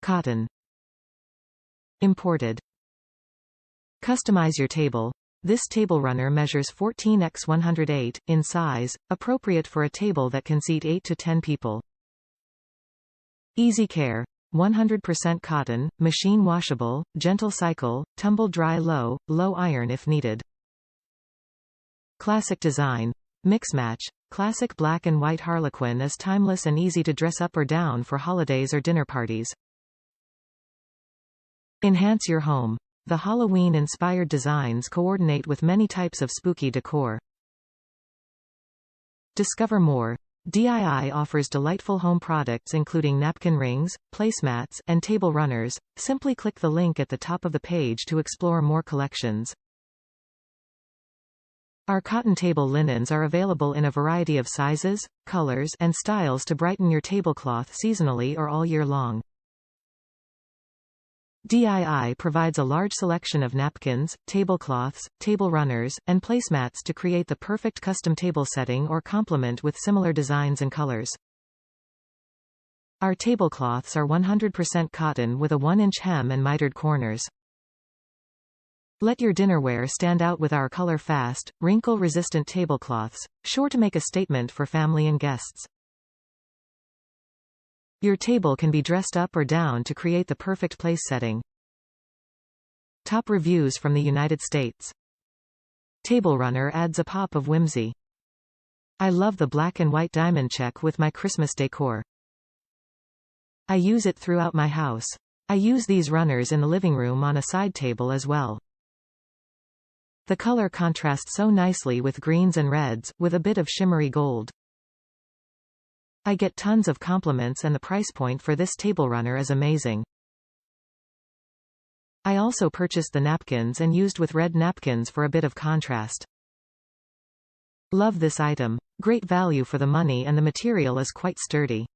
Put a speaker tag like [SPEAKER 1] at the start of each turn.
[SPEAKER 1] Cotton. Imported. Customize your table. This table runner measures 14 x 108 in size, appropriate for a table that can seat 8 to 10 people. Easy care. 100% cotton, machine washable, gentle cycle, tumble dry low iron if needed. Classic design. Mix match. Classic black and white Harlequin is timeless and easy to dress up or down for holidays or dinner parties. Enhance your home. The Halloween-inspired designs coordinate with many types of spooky decor. Discover more. DII offers delightful home products including napkin rings, placemats, and table runners. Simply click the link at the top of the page to explore more collections. Our cotton table linens are available in a variety of sizes, colors, and styles to brighten your tablecloth seasonally or all year long. DII provides a large selection of napkins, tablecloths, table runners, and placemats to create the perfect custom table setting or complement with similar designs and colors. Our tablecloths are 100% cotton with a 1-inch hem and mitered corners. Let your dinnerware stand out with our color-fast, wrinkle-resistant tablecloths, sure to make a statement for family and guests. Your table can be dressed up or down to create the perfect place setting. Top reviews from the United States. Table runner adds a pop of whimsy. I love the black and white diamond check with my Christmas decor. I use it throughout my house. I use these runners in the living room on a side table as well. The color contrasts so nicely with greens and reds, with a bit of shimmery gold. I get tons of compliments and the price point for this table runner is amazing. I also purchased the napkins and used with red napkins for a bit of contrast. Love this item. Great value for the money and the material is quite sturdy.